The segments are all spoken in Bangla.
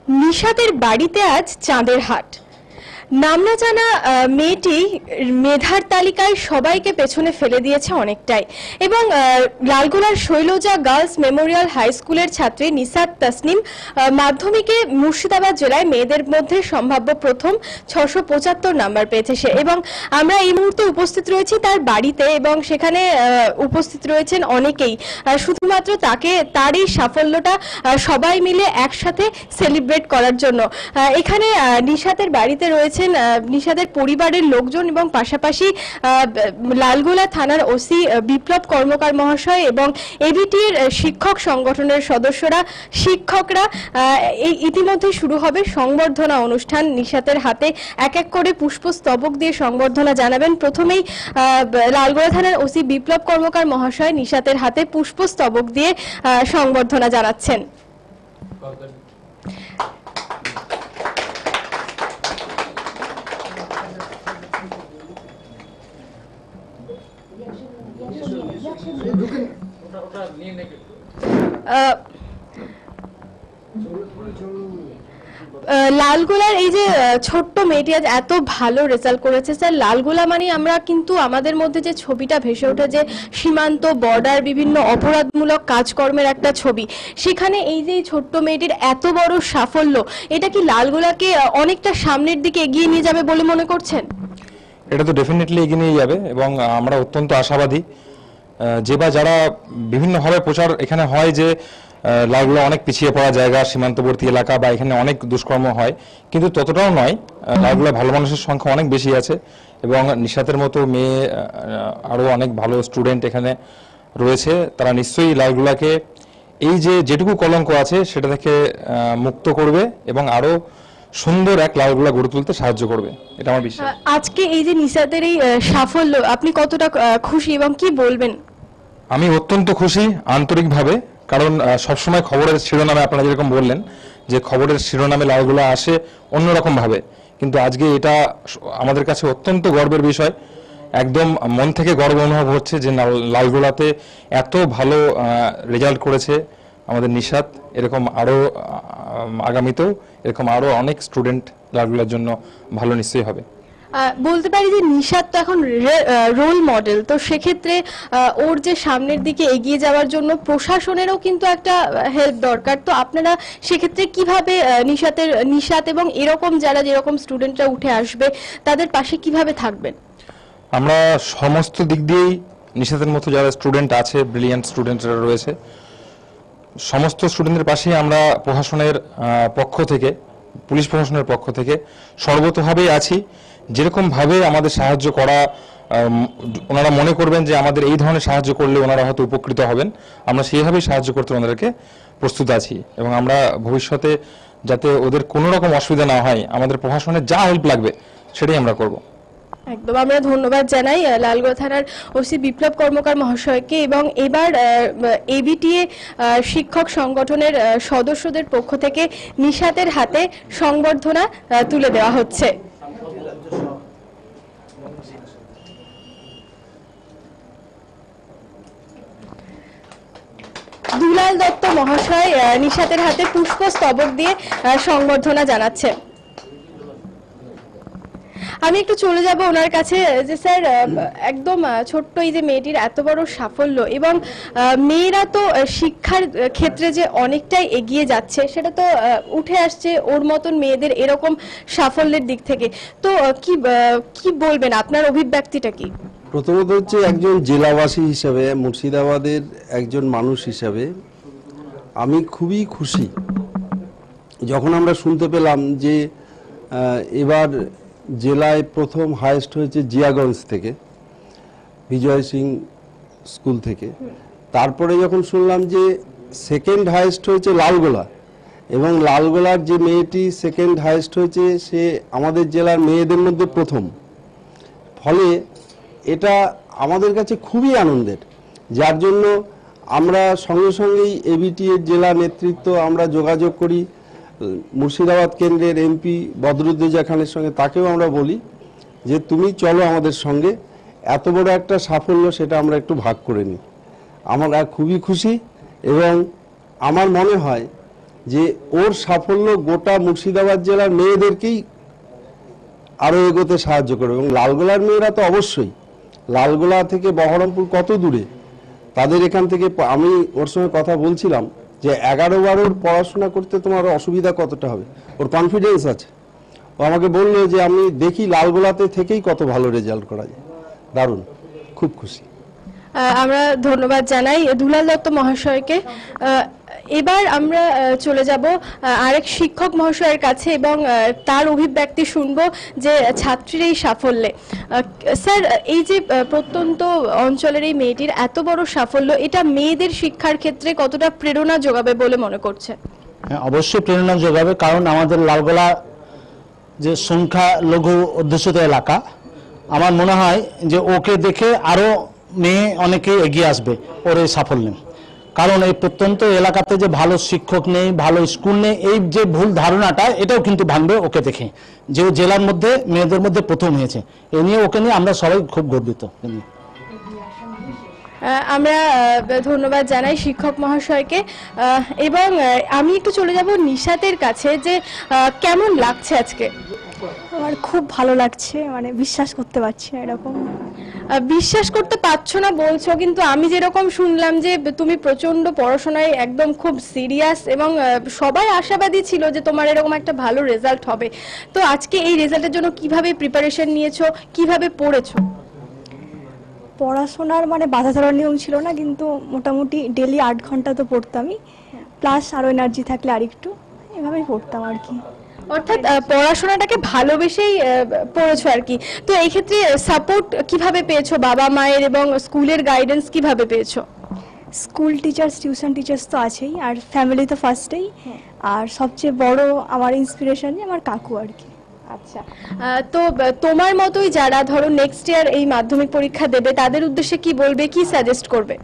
নিশাতের বাড়িতে আজ চাঁদের হাট। নাম না জানা মেয়েটি মেধার তালিকায় সবাইকে পেছনে ফেলে দিয়েছে অনেকটাই, এবং লালগোলার শৈলজা গার্লস মেমোরিয়াল হাই স্কুলের ছাত্রী নিশাত তাসনিম মাধ্যমিকে মুর্শিদাবাদ জেলায় মেয়েদের মধ্যে সম্ভাব্য প্রথম 675 নাম্বার পেয়েছে সে, এবং আমরা এই মুহূর্তে উপস্থিত রয়েছি তার বাড়িতে, এবং সেখানে উপস্থিত রয়েছেন অনেকেই। শুধুমাত্র তার এই সাফল্যটা সবাই মিলে একসাথে সেলিব্রেট করার জন্য। এখানে নিশাতের বাড়িতে রয়েছে নিশাতের পরিবারের লোকজন, এবং পাশাপাশি লালগোলা থানার ওসি বিপ্লব কর্মকার মহাশয় এবং এবিটির শিক্ষক সংগঠনের সদস্যরা, শিক্ষকরা। এই ইতিমধ্যে শুরু হবে সংবর্ধনা অনুষ্ঠান। নিশাতের হাতে এক এক করে পুষ্পস্তবক দিয়ে সংবর্ধনা জানাবেন। প্রথমেই লালগোলা থানার ওসি বিপ্লব কর্মকার মহাশয় নিশাতের হাতে পুষ্পস্তবক দিয়ে সংবর্ধনা জানাচ্ছেন। লালগোলার এই যে ছোট্ট মেয়েটি আজ এত ভালো রেজাল্ট করেছে স্যার, লালগোলা মানে আমরা কিন্তু আমাদের মধ্যে যে ছবিটা ভেসে ওঠে যে সীমান্ত, বর্ডার, বিভিন্ন অপরাধমূলক কাজকর্মের একটা ছবি, সেখানে এই যে ছোট্ট মেয়েটির এত বড় সাফল্য, এটা কি লালগোলাকে অনেকটা সামনের দিকে এগিয়ে নিয়ে যাবে বলে মনে করছেন? এটা তো ডেফিনেটলি এগিয়ে নিয়ে যাবে, এবং আমরা অত্যন্ত আশাবাদী। যারা বিভিন্নভাবে প্রচার এখানে হয় যে লালগোলা অনেক পিছিয়ে পড়া জায়গা, সীমান্তবর্তী এলাকা, বা এখানে অনেক দুষ্কর্ম হয়, কিন্তু ততটাও নয়। লালগোলা ভালো মানুষের সংখ্যা অনেক বেশি আছে, এবং নিশাতের মতো মেয়ে, আরও অনেক ভালো স্টুডেন্ট এখানে রয়েছে। তারা নিশ্চয়ই লালগোলাকে এই যেটুকু কলঙ্ক আছে সেটা থেকে মুক্ত করবে, এবং আরও সুন্দর এক লালগোলা গড়ে তুলতে সাহায্য করবে, এটা আমার বিশ্বাস। আজকে এই যে নিশাতের এই সাফল্য, আপনি কতটা খুশি এবং কি বলবেন? আমি অত্যন্ত খুশি আন্তরিকভাবে, কারণ সবসময় খবরের শিরোনামে আপনারা যেরকম বললেন যে খবরের শিরোনামে লালগোলা আসে অন্যরকম ভাবে, কিন্তু আজকে এটা আমাদের কাছে অত্যন্ত গর্বের বিষয়। একদম মন থেকে গর্ব অনুভব হচ্ছে যে লালগোলাতে এত ভালো রেজাল্ট করেছে আমাদের নিশাত। এরকম আরও আগামীতেও এরকম আরও অনেক স্টুডেন্ট লালগোলার জন্য ভালো নিশ্চয়ই হবে। বলতে পারি যে নিশাত তো এখন রোল মডেল, তো সেক্ষেত্রে ওর যে সামনের দিকে এগিয়ে যাওয়ার জন্য প্রশাসনেরও কিন্তু একটা হেল্প দরকার। তো আপনারা সেক্ষেত্রে কিভাবে নিশাত এবং এরকম যারা যেরকম স্টুডেন্টরা উঠে আসবে তাদের পাশে কিভাবে থাকবেন? আমরা সমস্ত দিক দিয়েই নিশাতের মতো যারা স্টুডেন্ট আছে, ব্রিলিয়ান্ট স্টুডেন্টরা রয়েছে, সমস্ত স্টুডেন্টের পাশেই আমরা প্রশাসনের পক্ষ থেকে, পুলিশ প্রশাসনের পক্ষ থেকে সর্বতোভাবেই আছি। যেরকম ভাবে আমাদের সাহায্য করা ওনারা মনে করবেন যে আমাদের এই ধরনের সাহায্য করলে ওনারা হয়তো উপকৃত হবেন, আমরা সেইভাবেই সাহায্য করতে ওনাদেরকে প্রস্তুত আছি, এবং আমরা ভবিষ্যতে যাতে ওদের কোনো রকম অসুবিধা না হয়, আমাদের প্রশাসনের যা হেল্প লাগবে সেটাই আমরা করব। একদম, আমরা ধন্যবাদ জানাই লালগোলা থানার ওসি বিপ্লব কর্মকার মহাশয়কে, এবং এবার এবিটিএ শিক্ষক সংগঠনের সদস্যদের পক্ষ থেকে নিশাতের হাতে সংবর্ধনা তুলে দেওয়া হচ্ছে। দুলাল দত্ত মহাশয় নিশাতের হাতে পুষ্পস্তবক দিয়ে সংবর্ধনা জানাচ্ছে। আমি একটু চলে যাব ওনার কাছে যে স্যার, একদম ছোট্ট এই যে মেয়েটির এত বড় সাফল্য, এবং মেয়েরা তো শিক্ষার ক্ষেত্রে যে অনেকটাই এগিয়ে যাচ্ছে সেটা তো উঠে আসছে ওর মতন মেয়েদের এরকম সাফল্যের দিক থেকে। তো কি বলবেন, আপনার অভিব্যক্তিটা কি? প্রথমত হচ্ছে একজন জেলাবাসী হিসাবে, মুর্শিদাবাদের একজন মানুষ হিসাবে আমি খুবই খুশি যখন আমরা শুনতে পেলাম যে এবার জেলায় প্রথম হাইয়েস্ট হয়েছে জিয়াগঞ্জ থেকে, বিজয় সিং স্কুল থেকে। তারপরে যখন শুনলাম যে সেকেন্ড হাইয়েস্ট হয়েছে লালগোলা, এবং লালগোলার যে মেয়েটি সেকেন্ড হাইয়েস্ট হয়েছে সে আমাদের জেলার মেয়েদের মধ্যে প্রথম, ফলে এটা আমাদের কাছে খুবই আনন্দের। যার জন্য আমরা সঙ্গে সঙ্গেই এবিটি এর জেলা নেতৃত্ব আমরা যোগাযোগ করি মুর্শিদাবাদ কেন্দ্রের এমপি বদরুদ্দোজা খানের সঙ্গে, তাকেও আমরা বলি যে তুমি চলো আমাদের সঙ্গে, এত বড় একটা সাফল্য সেটা আমরা একটু ভাগ করে নিই। আমরা খুবই খুশি, এবং আমার মনে হয় যে ওর সাফল্য গোটা মুর্শিদাবাদ জেলার মেয়েদেরকেই আরো এগোতে সাহায্য করবে। এবং লালগোলার মেয়েরা তো অবশ্যই, লালগোলা থেকে বহরমপুর কত দূরে, তাদের এখান থেকে আমি ওর সঙ্গে কথা বলছিলাম যে 11-12 পড়াশোনা করতে তোমার অসুবিধা কতটা হবে, ওর কনফিডেন্স আছে। ও আমাকে বললো যে আমি দেখি লালগোলাতে থেকেই কত ভালো রেজাল্ট করা যায়। দারুণ, খুব খুশি। আমরা ধন্যবাদ জানাই দুলাল দত্ত মহাশয়কে। এবার আমরা চলে যাব আরেক শিক্ষক মহাশয়ের কাছে এবং তার অভিব্যক্তি শুনবো যে ছাত্রীর এই সাফল্যে। স্যার, এই যে প্রত্যন্ত অঞ্চলের এই মেয়েটির এত বড় সাফল্য, এটা মেয়েদের শিক্ষার ক্ষেত্রে কতটা প্রেরণা যোগাবে বলে মনে করছে? হ্যাঁ, অবশ্যই প্রেরণা যোগাবে, কারণ আমাদের লালগোলা যে সংখ্যালঘু অধ্যুষিত এলাকা, আমার মনে হয় যে ওকে দেখে আরো মেয়ে অনেকেই এগিয়ে আসবে ওর এই সাফল্যে। কারণ এই প্রত্যন্ত এলাকাতে যে ভালো শিক্ষক নেই, ভালো স্কুল নেই, এই যে ভুল ধারণাটা, এটাও কিন্তু ভাঙবে ওকে দেখে, যে ও জেলার মধ্যে মেয়েদের মধ্যে প্রথম হয়েছে। এ নিয়ে ওকে নিয়ে আমরা সবাই খুব গর্বিত। আমরা ধন্যবাদ জানাই শিক্ষক মহাশয়কে। এবং আমি একটু চলে যাব নিশাতের কাছে, যে কেমন লাগছে আজকে? আমার খুব ভালো লাগছে, মানে বিশ্বাস করতে পারছি না এরকম। বিশ্বাস করতে পারছো না বলছো, কিন্তু আমি যেরকম শুনলাম যে তুমি প্রচন্ড পড়াশোনায় একদম খুব সিরিয়াস, এবং সবাই আশাবাদী ছিল যে তোমার এরকম একটা ভালো রেজাল্ট হবে। তো আজকে এই রেজাল্টের জন্য কিভাবে প্রিপারেশন নিয়েছো, কিভাবে পড়েছো? পড়াশোনার মানে বাধা ধরার নিয়ম ছিল না, কিন্তু মোটামুটি ডেলি 8 ঘন্টা তো পড়তামই, প্লাস আরও এনার্জি থাকলে আরেকটু, এভাবেই পড়তাম আর কি। অর্থাৎ পড়াশোনাটাকে ভালোবেসেই পড়েছো আর কি। তো এই ক্ষেত্রে সাপোর্ট কিভাবে পেয়েছো বাবা মায়ের, এবং স্কুলের গাইডেন্স কিভাবে পেয়েছো? স্কুল টিচার্স, টিউশন টিচার্স তো আছেই, আর ফ্যামিলি তো ফার্স্টেই। আর সবচেয়ে বড় আমার ইন্সপিরেশন আমার কাকু আর কি। আচ্ছা, তো তোমার মতোই যারা ধরো নেক্সট ইয়ার এই মাধ্যমিক পরীক্ষা দেবে, তাদের উদ্দেশ্যে কি বলবে, কি সাজেস্ট করবে?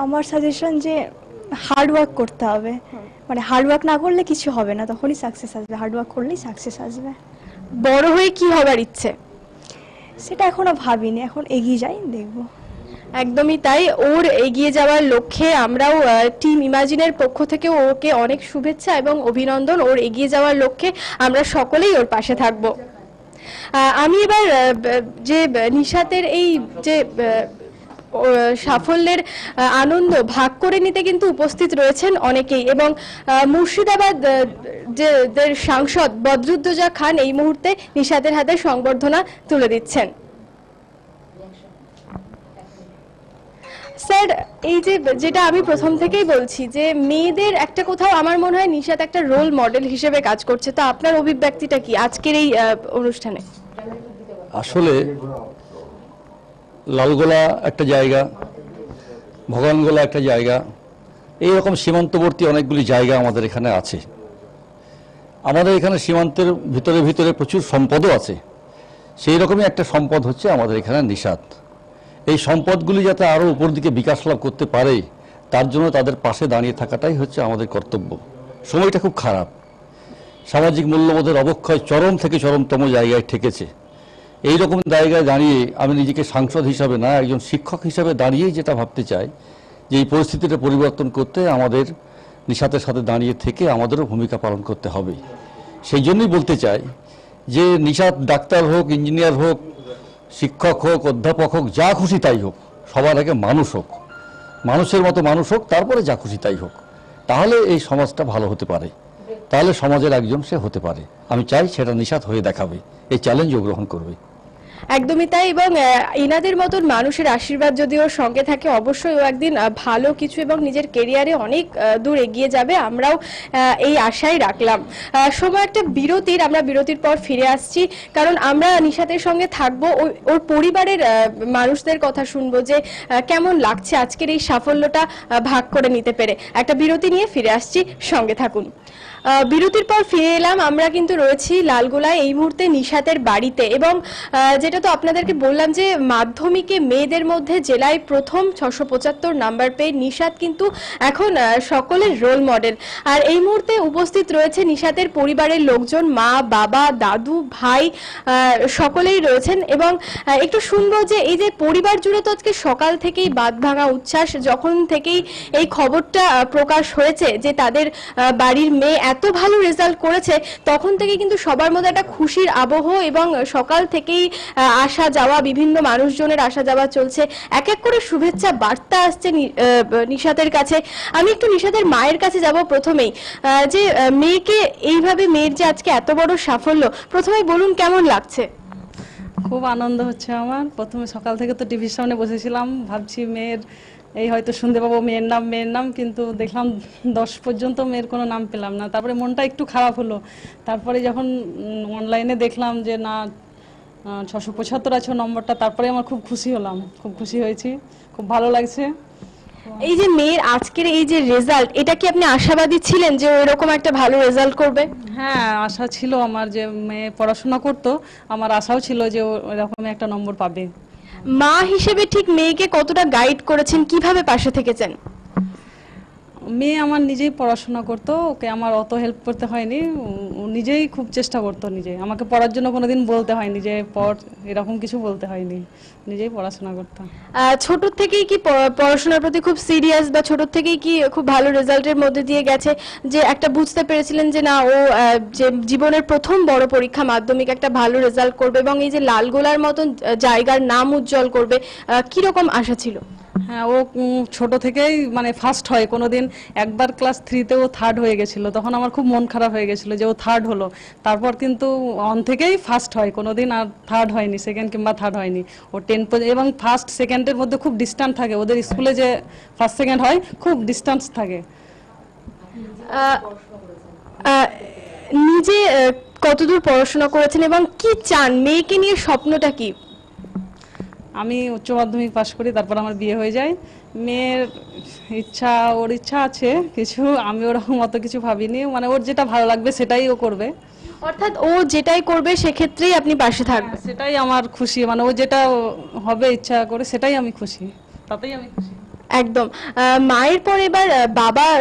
আমার সাজেশন যে হার্ড ওয়ার্ক করতে হবে, মানে হার্ড ওয়ার্ক না করলে কিছু হবে না, তখনই সাকসেস আসবে। হার্ড ওয়ার্ক করলেই সাকসেস আসবে। বড় হয়ে কি হবার ইচ্ছে? সেটা এখনো ভাবিনি, এখন এগিয়ে যাই, দেখবো। একদমই তাই, ওর এগিয়ে যাওয়ার লক্ষ্যে আমরাও টিম ইমাজিনের পক্ষ থেকে ওকে অনেক শুভেচ্ছা এবং অভিনন্দন। ওর এগিয়ে যাওয়ার লক্ষ্যে আমরা সকলেই ওর পাশে থাকব। আমি এবার যে নিশাতের এই যে সাফল্যের আনন্দ ভাগ করে নিতে কিন্তু উপস্থিত রয়েছেন অনেকেই, এবং মুর্শিদাবাদ যে সাংসদ বদরুদ্দোজা খান এই মুহূর্তে নিশাতের হাতে সংবর্ধনা তুলে দিচ্ছেন। স্যার, এই যে যেটা আমি প্রথম থেকেই বলছি যে মেয়েদের একটা কোথাও আমার মনে হয় নিশাত একটা রোল মডেল হিসেবে কাজ করছে, তো আপনার অভিব্যক্তিটা কি আজকের এই অনুষ্ঠানে? আসলে লালগোলা একটা জায়গা, ভগবানগোলা একটা জায়গা, এইরকম সীমান্তবর্তী অনেকগুলি জায়গা আমাদের এখানে আছে। আমাদের এখানে সীমান্তের ভিতরে ভিতরে প্রচুর সম্পদও আছে। সেই রকমই একটা সম্পদ হচ্ছে আমাদের এখানে নিশাত। এই সম্পদগুলি যাতে আরও উপর দিকে বিকাশ লাভ করতে পারে, তার জন্য তাদের পাশে দাঁড়িয়ে থাকাটাই হচ্ছে আমাদের কর্তব্য। সময়টা খুব খারাপ, সামাজিক মূল্যবোধের অবক্ষয় চরম থেকে চরমতম জায়গায় ঠেকেছে। এই রকম জায়গায় দাঁড়িয়ে আমি নিজেকে সাংসদ হিসাবে না, একজন শিক্ষক হিসাবে দাঁড়িয়েই যেটা ভাবতে চাই যে এই পরিস্থিতিটা পরিবর্তন করতে আমাদের নিশাতের সাথে দাঁড়িয়ে থেকে আমাদেরও ভূমিকা পালন করতে হবে। সেই জন্যই বলতে চাই যে নিশাত ডাক্তার হোক, ইঞ্জিনিয়ার হোক, শিক্ষক হোক, অধ্যাপক হোক, যা খুশি তাই হোক, সবার আগে মানুষ হোক, মানুষের মতো মানুষ হোক, তারপরে যা খুশি তাই হোক। তাহলে এই সমাজটা ভালো হতে পারে, তাহলে সমাজের একজন সে হতে পারে। আমি চাই সেটা নিশাত হয়ে দেখাবে, এই চ্যালেঞ্জও গ্রহণ করবে। একদমই তাই, এবং ইনাদের মতন মানুষের আশীর্বাদ যদি ওর সঙ্গে থাকে, অবশ্যই ও একদিন ভালো কিছু এবং নিজের কেরিয়ারে অনেক দূর এগিয়ে যাবে। আমরাও এই আশাই রাখলাম। সময় একটা বিরতির, আমরা বিরতির পর ফিরে আসছি, কারণ আমরা নিশাতের সঙ্গে থাকবো, ওর পরিবারের মানুষদের কথা শুনবো যে কেমন লাগছে আজকের এই সাফল্যটা ভাগ করে নিতে পেরে। একটা বিরতি নিয়ে ফিরে আসছি, সঙ্গে থাকুন। বিরতির পর ফিরে এলাম। আমরা কিন্তু রয়েছি লালগোলায় এই মুহূর্তে নিশাতের বাড়িতে, এবং যেটা যেটা তো আপনাদেরকে বললাম যে মাধ্যমিকে মেয়েদের মধ্যে জেলায় প্রথম 675 নাম্বার পেয়ে নিশাত কিন্তু এখন সকলের রোল মডেল। আর এই মুহূর্তে উপস্থিত রয়েছে নিশাতের পরিবারের লোকজন, মা, বাবা, দাদু, ভাই সকলেই রয়েছেন। এবং একটু শুনবো যে এই যে পরিবার জুড়ে তো আজকে সকাল থেকেই বাঁধ ভাঙা উচ্ছ্বাস, যখন থেকেই এই খবরটা প্রকাশ হয়েছে যে তাদের বাড়ির মেয়ে এত ভালো রেজাল্ট করেছে, তখন থেকে কিন্তু সবার মধ্যে একটা খুশির আবহ এবং সকাল থেকেই আসা যাওয়া, বিভিন্ন মানুষজনের আসা যাওয়া চলছে। এক এক করে শুভেচ্ছা বার্তা আসছে নিশাতের কাছে। আমি একটু নিশাতের মায়ের কাছে যাব প্রথমেই, যে মেয়েকে এইভাবে, মেয়ের যে আজকে এত বড় সাফল্য, প্রথমেই বলুন কেমন লাগছে? খুব আনন্দ হচ্ছে আমার। প্রথমে সকাল থেকে তো টিভির সামনে বসেছিলাম, ভাবছি মেয়ের এই হয়তো শুনতে পাবো মেয়ের নাম, কিন্তু দেখলাম 10 পর্যন্ত মেয়ের কোনো নাম পেলাম না। তারপরে মনটা একটু খারাপ হলো। তারপরে যখন অনলাইনে দেখলাম যে না 675 আছে নম্বরটা, তারপরে আমার খুব খুশি হলাম, খুব খুশি হয়েছি, খুব ভালো লাগছে। এই যে মেয়ের আজকের এই যে রেজাল্ট, এটা কি আপনি আশাবাদী ছিলেন যে এরকম একটা ভালো রেজাল্ট করবে? হ্যাঁ, আশা ছিল আমার যে মেয়ে পড়াশোনা করতো, আমার আশাও ছিল যে ও এরকম একটা নম্বর পাবে। মা হিসেবে ঠিক মেয়েকে কতটা গাইড করেছেন, কিভাবে পাশে থেকেছেন? মেয়ে আমার নিজেই পড়াশোনা করতো, ওকে আমার অত হেল্প করতে হয়নি, ও নিজেই খুব চেষ্টা করতো। নিজে আমাকে পড়ার জন্য কোনোদিন বলতে হয়নি যে পড়, এরকম কিছু বলতে হয়নি, নিজেই পড়াশোনা করতাম। ছোট থেকেই কি পড়াশোনার প্রতি খুব সিরিয়াস, বা ছোট থেকেই কি খুব ভালো রেজাল্টের মধ্যে দিয়ে গেছে, যে একটা বুঝতে পেরেছিলেন যে না ও যে জীবনের প্রথম বড় পরীক্ষা মাধ্যমিক একটা ভালো রেজাল্ট করবে এবং এই যে লালগোলার মতন জায়গার নাম উজ্জ্বল করবে, কিরকম আশা ছিল? হ্যাঁ, ও ছোট থেকেই মানে ফার্স্ট হয়। কোনোদিন একবার ক্লাস 3-তে ও থার্ড হয়ে গেছিল, তখন আমার খুব মন খারাপ হয়ে গেছিল যে ও থার্ড হলো। তারপর কিন্তু অন থেকেই ফার্স্ট হয়, কোনোদিন আর থার্ড হয়নি, সেকেন্ড কিংবা থার্ড হয়নি। ও 10 এবং ফার্স্ট সেকেন্ডের মধ্যে খুব ডিস্টেন্স থাকে, ওদের স্কুলে যে ফার্স্ট সেকেন্ড হয় খুব ডিস্টেন্স থাকে। নিজে কতদূর পড়াশোনা করেছেন এবং কি চান, মেয়েকে নিয়ে স্বপ্নটা কি? আমি উচ্চ মাধ্যমিক পাশ করি, তারপর আমার বিয়ে হয়ে যায়। মেয়ের ইচ্ছা, ওর ইচ্ছা আছে কিছু, আমি ওরকম অত কিছু ভাবিনি, মানে ওর যেটা ভালো লাগবে সেটাই ও করবে। অর্থাৎ ও যেটাই করবে সেক্ষেত্রেই আপনি পাশে থাকবেন? সেটাই আমার খুশি, মানে ও যেটা হবে ইচ্ছা করে সেটাই আমি খুশি, তাতেই আমি খুশি। একদম। মায়ের পর এবার বাবার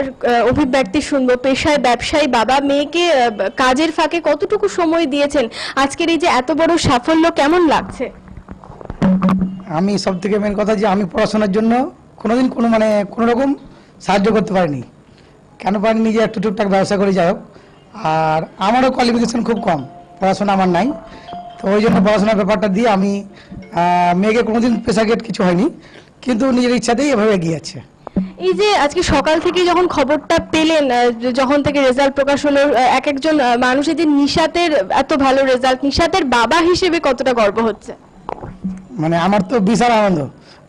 অভিব্যক্তি শুনবো। পেশায় ব্যবসায়ী বাবা, মেয়েকে কাজের ফাঁকে কতটুকু সময় দিয়েছেন, আজকের এই যে এত বড় সাফল্য কেমন লাগছে? আমি সব থেকে মেন কথা যে আমি পড়াশোনার জন্য কোনোদিন কোনো রকম সাহায্য করতে পারিনি। কেন পারিনি, যে একটু টুকটাক ব্যবসা করে যাই হোক। আর আমারও কোয়ালিফিকেশন খুব কম, পড়াশোনা আমার নাই, তো ওই জন্য পড়াশোনার ব্যাপারটা দিয়ে আমি মেয়েকে কোনোদিন পেশাগত কিছু হয়নি, কিন্তু নিজের ইচ্ছাতেই এভাবে এগিয়ে যাচ্ছে। এই যে আজকে সকাল থেকে যখন খবরটা পেলেন, যখন থেকে রেজাল্ট প্রকাশ হলো, এক একজন মানুষ, এই যে নিশাতের এত ভালো রেজাল্ট, নিশাতের বাবা হিসেবে কতটা গর্ব হচ্ছে? মানে আমার তো বিশাল আনন্দ,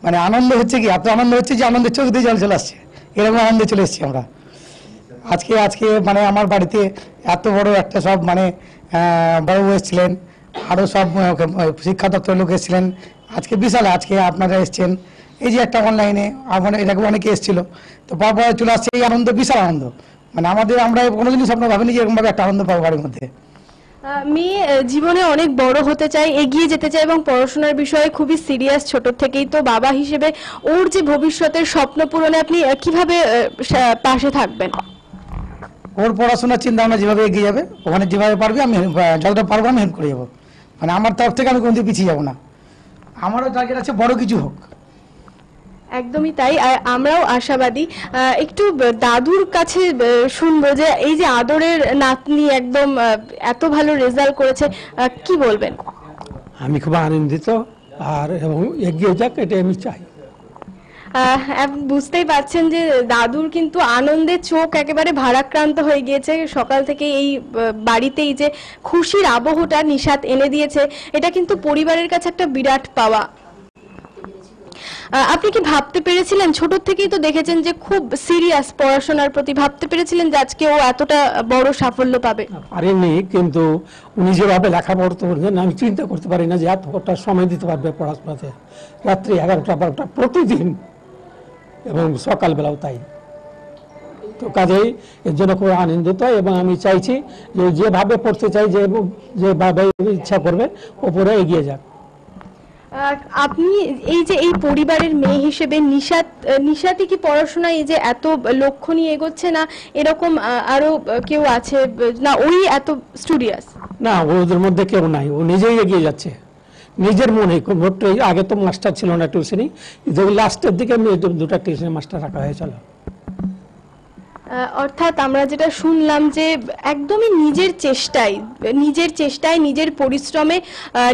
মানে আনন্দ হচ্ছে কি, এত আনন্দ হচ্ছে যে আনন্দের চোখ দিয়ে জল চলে আসছে, এরকম আনন্দে চলে এসেছি আমরা আজকে মানে আমার বাড়িতে এত বড় একটা সব মানে বড়বাবু এসেছিলেন, আরও সব শিক্ষা দপ্তরের লোক এসেছিলেন। আজকে বিশাল, আজকে আপনারা এসছেন, এই যে একটা অনলাইনে এটাকে অনেকে এসেছিল, তো পরপর চলে আসছে, এই আনন্দ বিশাল আনন্দ। মানে আমরা কোনোদিনই স্বপ্ন ভাবিনি যে এরকমভাবে একটা আনন্দ পাবো বাড়ির মধ্যে। মেয়ে জীবনে অনেক বড় হতে চায়, এগিয়ে যেতে চায় এবং পড়াশোনার বিষয়ে খুবই সিরিয়াস ছোট থেকেই। তো বাবা হিসেবে ওর যে ভবিষ্যতের স্বপ্ন পূরণে আপনি কিভাবে পাশে থাকবেন? ওর পড়াশোনার চিন্তা ভাবনা যেভাবে এগিয়ে যাবে, ওখানে যেভাবে পারবে আমি যতটা পারবো আমি হেল্প করে যাবো। মানে আমার তরফ থেকে আমি কোনোদিন পিছিয়ে যাবো না, আমারও টার্গেট আছে বড় কিছু হোক। একদমই তাই, আমরাও আশাবাদী। একটু দাদুর কাছে শুনবো যে এই যে আদরের নাতনি একদম এত ভালো রেজাল্ট করেছে, কি বলবেন? আমি খুব আনন্দিত, আর এবং এগিয়ে যাক এটাই আমি চাই। বুঝতেই পারছেন যে দাদুর কিন্তু আনন্দে চোখ একেবারে ভারাক্রান্ত হয়ে গিয়েছে। সকাল থেকে এই বাড়িতেই যে খুশির আবহটা নিশাত এনে দিয়েছে, এটা কিন্তু পরিবারের কাছে একটা বিরাট পাওয়া। আপনি কি ভাবতে পেরেছিলেন, ছোট থেকেই তো দেখেছেন যে খুব সিরিয়াস পড়াশোনার প্রতি, ভাবতে পেরেছিলেন যে আজকে ও এতটা বড় সাফল্য পাবে? পারেনি, কিন্তু উনি যেভাবে লেখাপড়া করবেন আমি চিন্তা করতে পারি না যে এতটা সময় দিতে পারবে পড়াশোনাতে। রাত্রি 11টা-12টা প্রতিদিন, এবং সকালবেলাও তাই। তো কাজেই এর জন্য খুব আনন্দিত, এবং আমি চাইছি যে যেভাবে পড়তে চাই, যেভাবে ইচ্ছা করবে ওপরে এগিয়ে যাক। আপনি এই যে এই পরিবারের মেয়ে হিসেবে নিশাতি কি পড়াশোনায় এই যে এত লক্ষ্য নিয়ে এগোচ্ছে, না এরকম আরো কেউ আছে, না ওই এত স্টুডিয়াস? না, ওদের মধ্যে কেউ নাই, ও নিজেই এগিয়ে যাচ্ছে নিজের মনে। আগে তো মাস্টার ছিল না টিউশনি, লাস্টের দিকে দুটো টিউশনি মাস্টার রাখা হয়েছিল। অর্থাৎ আমরা যেটা শুনলাম যে একদমই নিজের চেষ্টায় নিজের পরিশ্রমে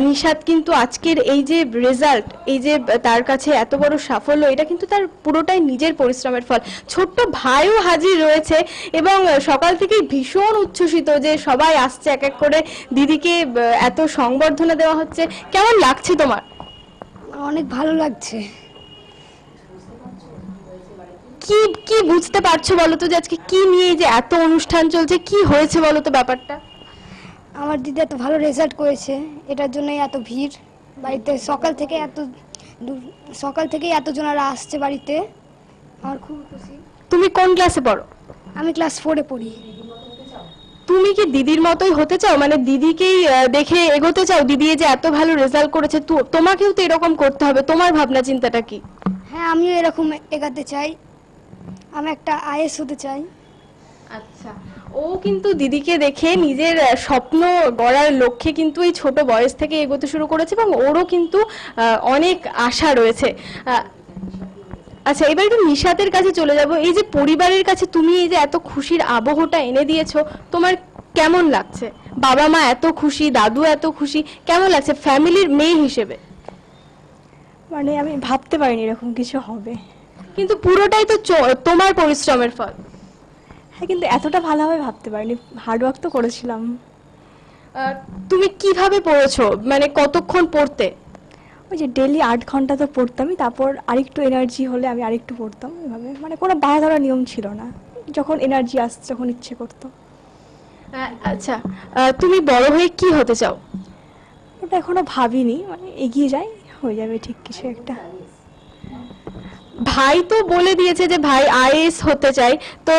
নিশাত কিন্তু আজকের এই যে রেজাল্ট, এই যে তার কাছে এত বড় সাফল্য, এটা কিন্তু তার পুরোটাই নিজের পরিশ্রমের ফল। ছোট্ট ভাইও হাজির রয়েছে এবং সকাল থেকেই ভীষণ উচ্ছ্বসিত যে সবাই আসছে এক এক করে, দিদিকে এত সংবর্ধনা দেওয়া হচ্ছে। কেমন লাগছে তোমার? অনেক ভালো লাগছে। কি কি বুঝতে পারছো বলো তো, যে আজকে কি নিয়ে যে এত অনুষ্ঠান চলছে, কি হয়েছে বলো তো ব্যাপারটা? আমার দিদি এত ভালো রেজাল্ট করেছে, এটার জন্যই এত ভিড় বাড়িতে। সকাল থেকেই এতজনেরা আসছে বাড়িতে, আমার খুব খুশি। তুমি কোন ক্লাসে পড়ো? আমি ক্লাস 4-এ পড়ি। তুমি কি দিদির মতোই হতে চাও, মানে দিদিকেই দেখে এগোতে চাও? দিদি যে এত ভালো রেজাল্ট করেছে, তোমাকেও তো এরকম করতে হবে, তোমার ভাবনা চিন্তাটা কি? হ্যাঁ, আমিও এরকম এগাতে চাই, আমি একটা আইএস হতে চাই। আচ্ছা, ও কিন্তু দিদিকে দেখে নিজের স্বপ্ন গড়ার লক্ষ্যে কিন্তু এই ছোট বয়স থেকে এগোতে শুরু করেছে এবং ওরও কিন্তু অনেক আশা রয়েছে। আচ্ছা, এবার একটু নিশাতের কাছে চলে যাব। এই যে পরিবারের কাছে তুমি এই যে এত খুশির আবহটা এনে দিয়েছো, তোমার কেমন লাগছে? বাবা মা এত খুশি, দাদু এত খুশি, কেমন লাগছে ফ্যামিলির মেয়ে হিসেবে? মানে আমি ভাবতে পারিনি এরকম কিছু হবে, কিন্তু পুরোটাই তো তোমার পরিশ্রমের ফল। হ্যাঁ, কিন্তু এতটা ভালোভাবে ভাবতে পারিনি, হার্ডওয়ার্ক তো করেছিলাম। তুমি কিভাবে পড়েছো, মানে কতক্ষণ পড়তে? ওই যে ডেলি 8 ঘন্টা তো পড়তামই, তারপর আরেকটু এনার্জি হলে আমি আরেকটু পড়তাম, এভাবে। মানে কোনো বাধা ধরা নিয়ম ছিল না, যখন এনার্জি আসছে যখন ইচ্ছে করতো। আচ্ছা, তুমি বড় হয়ে কি হতে চাও? ওটা এখনো ভাবিনি, মানে এগিয়ে যাই, হয়ে যাবে ঠিক কিছু একটা। ভাই তো বলে দিয়েছে যে ভাই আইএএস হতে চাই, তো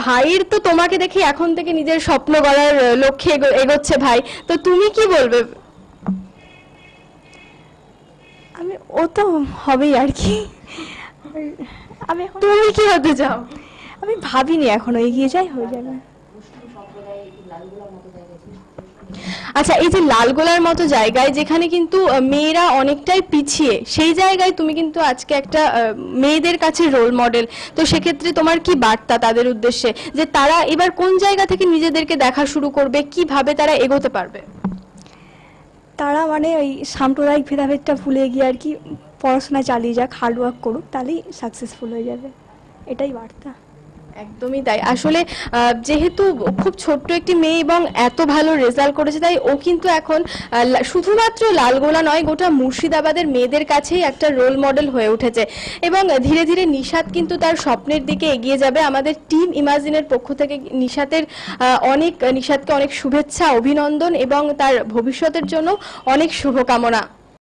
ভাইয়ের তো তোমাকে দেখে এখন থেকে নিজের স্বপ্ন গড়ার লক্ষ্যে এগোচ্ছে ভাই, তো তুমি কি বলবে? ও তো হবেই আর কি। তুমি কি হতে চাও? আমি ভাবিনি এখনো, এগিয়ে যাই, হয়ে যাবে। আচ্ছা, এই যে লালগোলার মতো জায়গায় যেখানে কিন্তু মেয়েরা অনেকটাই পিছিয়ে, সেই জায়গায় তুমি কিন্তু আজকে একটা মেয়েদের কাছে রোল মডেল, তো সেক্ষেত্রে তোমার কি বার্তা তাদের উদ্দেশ্যে, যে তারা এবার কোন জায়গা থেকে নিজেদেরকে দেখা শুরু করবে, কিভাবে তারা এগোতে পারবে? তারা মানে ওই সাম্প্রদায়িক ভেদাভেদটা ভুলে গিয়ে আর কি পড়াশোনা চালিয়ে যাক, হার্ডওয়ার্ক করুক, তাহলেই সাকসেসফুল হয়ে যাবে, এটাই বার্তা। একদমই তাই। আসলে যেহেতু খুব ছোট্ট একটি মেয়ে এবং এত ভালো রেজাল্ট করেছে, তাই ও কিন্তু এখন শুধুমাত্র লালগোলা নয়, গোটা মুর্শিদাবাদের মেয়েদের কাছেই একটা রোল মডেল হয়ে উঠেছে এবং ধীরে ধীরে নিশাত কিন্তু তার স্বপ্নের দিকে এগিয়ে যাবে। আমাদের টিম ইমাজিনের পক্ষ থেকে নিশাতকে অনেক শুভেচ্ছা, অভিনন্দন এবং তার ভবিষ্যতের জন্য অনেক শুভকামনা।